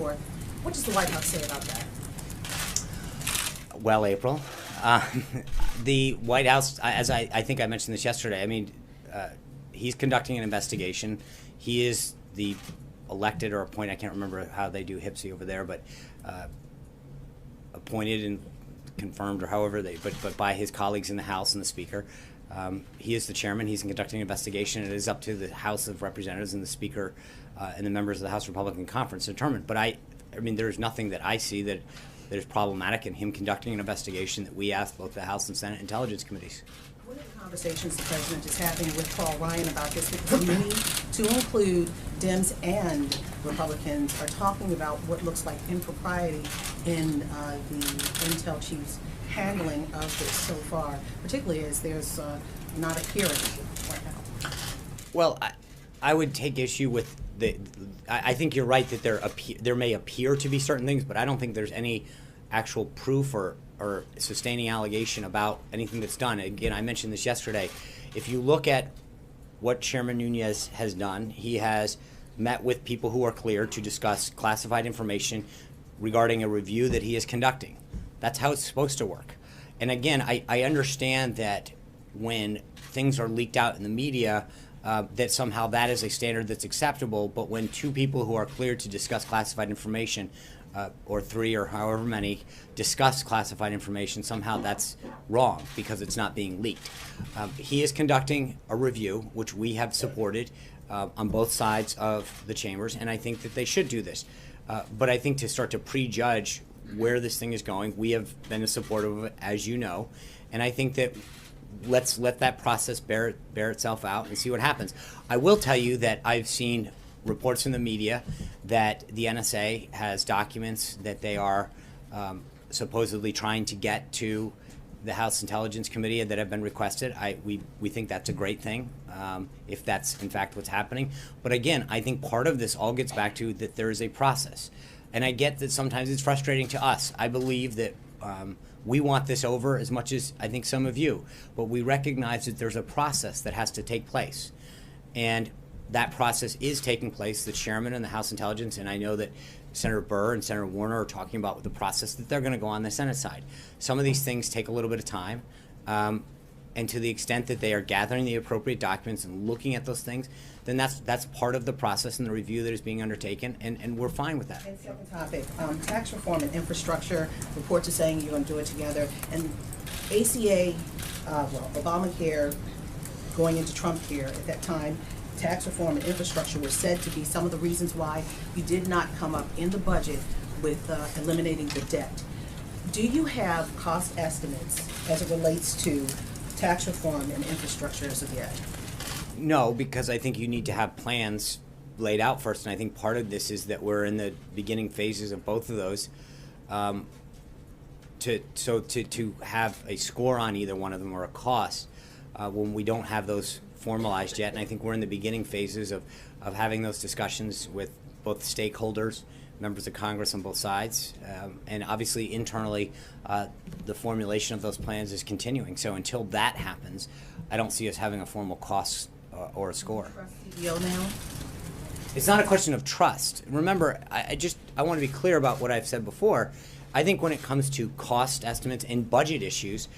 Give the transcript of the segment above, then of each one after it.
forth. What does the White House say about that? Well, April, the White House, as I think I mentioned this yesterday, I mean, he's conducting an investigation. He is the elected or appointed, I can't remember how they do HIPSI over there, but appointed and confirmed or however but by his colleagues in the House and the Speaker. He is the chairman. He's conducting an investigation. It is up to the House of Representatives and the Speaker and the members of the House Republican Conference to determine. But I mean, there's nothing that I see that is problematic in him conducting an investigation that we asked both the House and Senate Intelligence Committees. What are the conversations the President is having with Paul Ryan about this? Because many, to include Dems and Republicans, are talking about what looks like impropriety in the Intel chief's handling of this so far, particularly as there's not a hearing right now. Well, I would take issue with I think you're right that there may appear to be certain things, but I don't think there's any actual proof or sustaining allegation about anything that's done. Again, I mentioned this yesterday. If you look at what Chairman Nunes has done, he has met with people who are cleared to discuss classified information regarding a review that he is conducting. That's how it's supposed to work. And again, I understand that when things are leaked out in the media, that somehow that is a standard that's acceptable, but when two people who are cleared to discuss classified information, or three or however many, discuss classified information, somehow that's wrong because it's not being leaked. He is conducting a review, which we have supported on both sides of the chambers, and I think that they should do this. But I think to start to prejudge where this thing is going, we have been supportive of it, as you know, and I think that let's let that process bear itself out and see what happens. I will tell you that I've seen reports in the media that the NSA has documents that they are supposedly trying to get to the House Intelligence Committee that have been requested. We think that's a great thing, if that's in fact what's happening. But again, I think part of this all gets back to that there is a process. And I get that sometimes it's frustrating to us. I believe that we want this over as much as I think some of you, but we recognize that there's a process that has to take place. And that process is taking place. The chairman and the House Intelligence, and I know that Senator Burr and Senator Warner are talking about the process that they're going to go on the Senate side. Some of these things take a little bit of time, and to the extent that they are gathering the appropriate documents and looking at those things, then that's part of the process and the review that is being undertaken, and we're fine with that. And second topic, tax reform and infrastructure. Reports are saying you're going to do it together. And ACA, Obamacare, going into Trump care at that time, tax reform and infrastructure were said to be some of the reasons why you did not come up in the budget with eliminating the debt. Do you have cost estimates as it relates to tax reform and infrastructure as of yet? No, because I think you need to have plans laid out first, and I think part of this is that we're in the beginning phases of both of those. To have a score on either one of them or a cost when we don't have those formalized yet, and I think we're in the beginning phases of having those discussions with both stakeholders, members of Congress on both sides, and obviously internally the formulation of those plans is continuing. So until that happens, I don't see us having a formal cost or a score. CEO now? It's not a question of trust. Remember, I want to be clear about what I've said before. I think when it comes to cost estimates and budget issues,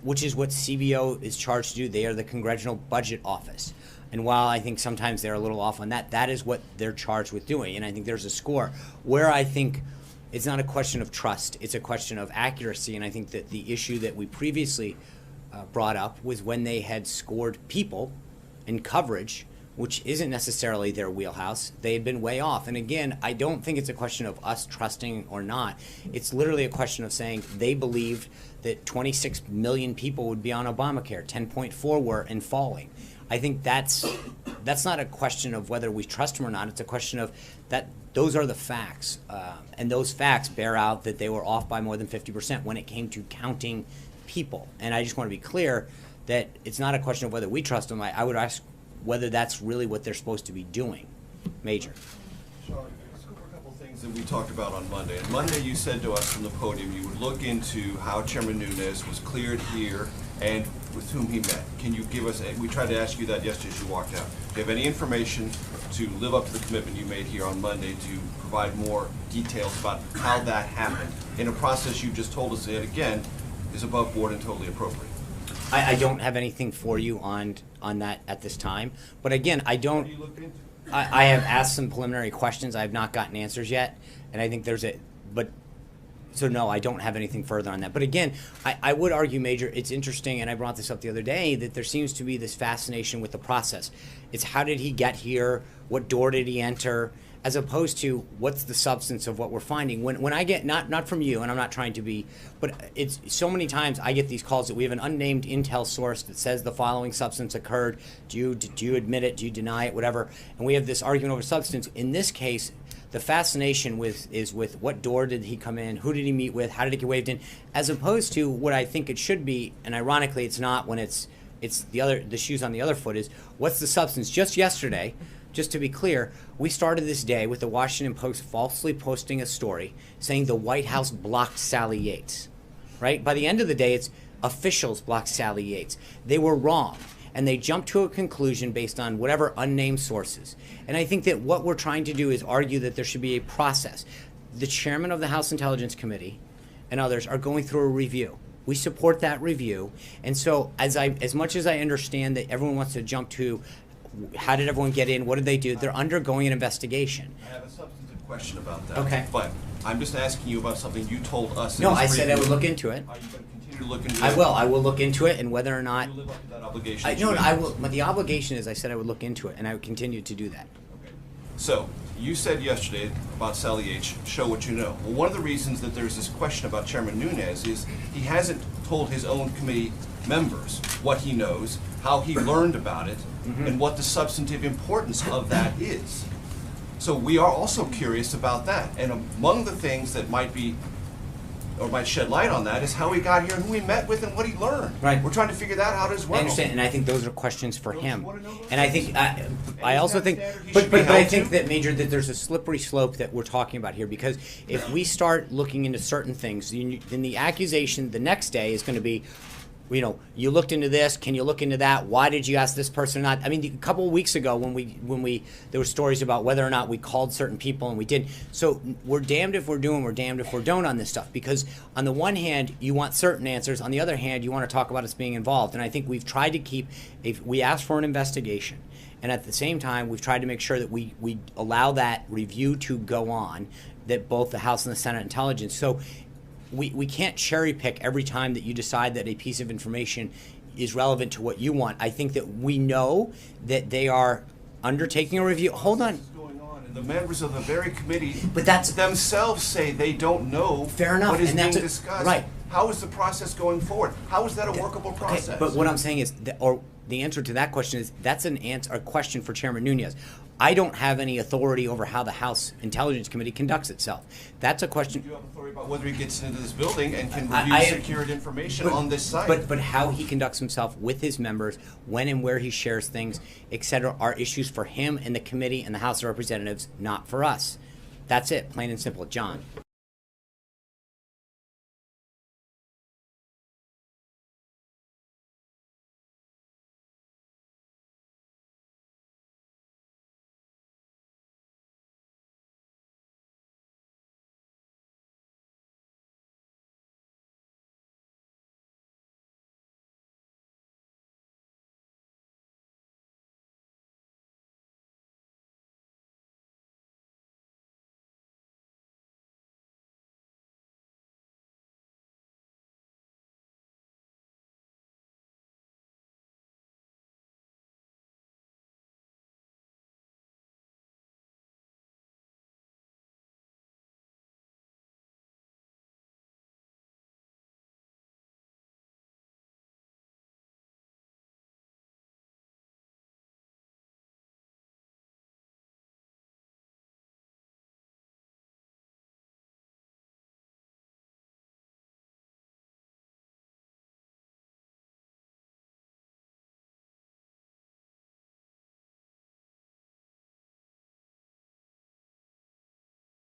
which is what CBO is charged to do, they are the Congressional Budget Office. And while I think sometimes they're a little off on that, that is what they're charged with doing. And I think there's a score where I think it's not a question of trust, it's a question of accuracy. And I think that the issue that we previously brought up was when they had scored people in coverage, which isn't necessarily their wheelhouse, they had been way off. And again, I don't think it's a question of us trusting or not. It's literally a question of saying they believed that 26 million people would be on Obamacare, 10.4 were and falling. I think that's not a question of whether we trust them or not. It's a question of that those are the facts. And those facts bear out that they were off by more than 50% when it came to counting people. And I just want to be clear that it's not a question of whether we trust them. I would ask whether that's really what they're supposed to be doing. Major. Sean, let's go over a couple things that we talked about on Monday. On Monday, you said to us from the podium you would look into how Chairman Nunes was cleared here and with whom he met. Can you give us, we tried to ask you that yesterday as you walked out. Do you have any information to live up to the commitment you made here on Monday to provide more details about how that happened in a process you just told us that, again, is above board and totally appropriate? I don't have anything for you on that at this time. But again, I don't. What are you looking into? I have asked some preliminary questions. I have not gotten answers yet, and I think so no, I don't have anything further on that. But again, I would argue, Major, it's interesting, and I brought this up the other day, that there seems to be this fascination with the process. It's how did he get here? What door did he enter? As opposed to what's the substance of what we're finding. When I get, not from you, and I'm not trying to be, but it's so many times I get these calls that we have an unnamed intel source that says the following substance occurred. Do you admit it? Do you deny it? Whatever. And we have this argument over substance. In this case, the fascination is with what door did he come in, who did he meet with, how did it get waved in, as opposed to what I think it should be, and ironically it's not when it's the shoes on the other foot, is what's the substance. Just yesterday, just to be clear, we started this day with the Washington Post falsely posting a story saying the White House blocked Sally Yates, right? By the end of the day, it's officials blocked Sally Yates. They were wrong. And they jumped to a conclusion based on whatever unnamed sources. And I think that what we're trying to do is argue that there should be a process. The chairman of the House Intelligence Committee and others are going through a review. We support that review. And so as much as I understand that everyone wants to jump to how did everyone get in, what did they do, they're undergoing an investigation. I have a substantive question about that. Okay. But I'm just asking you about something you told us. No, I said I would look into it. Are you going to continue to look into it? I will look into it, and whether or not. You live up to that obligation. I will. But the obligation is, I said I would look into it, and I would continue to do that. Okay. So, you said yesterday about Sally H, show what you know. Well, one of the reasons that there's this question about Chairman Nunes is he hasn't told his own committee members what he knows, how he learned about it, and what the substantive importance of that is. So we are also curious about that. And among the things that might be, or might shed light on that, is how he got here and who he met with and what he learned. Right. We're trying to figure that out as well. I understand, and I think those are questions for Don't you him. wanna know those And I think, things? I also think, standard he but should be I held think to? that, Major, that there's a slippery slope that we're talking about here, because if we start looking into certain things, then the accusation the next day is going to be, you looked into this. Can you look into that? Why did you ask this person or not? I mean, a couple of weeks ago when there were stories about whether or not we called certain people and we didn't. So we're damned if we're doing, we're damned if we don't on this stuff. Because on the one hand, you want certain answers. On the other hand, you want to talk about us being involved. And I think we've tried to we asked for an investigation. And at the same time, we've tried to make sure that we allow that review to go on, that both the House and the Senate Intelligence. So we can't cherry pick every time that you decide that a piece of information is relevant to what you want. I think that we know that they are undertaking a review. Hold on. Going on, and the members of the very committee But that's- themselves say they don't know Fair enough, what is and being that's discussed. right. How is the process going forward? How is that a workable process? Okay, but what I'm saying is, the answer to that question is, that's a question for Chairman Nunes. I don't have any authority over how the House Intelligence Committee conducts itself. That's a question. You have authority about whether he gets into this building and can I- review secured information on this site. But how he conducts himself with his members, when and where he shares things, etc., are issues for him and the committee and the House of Representatives, not for us. That's it, plain and simple. John.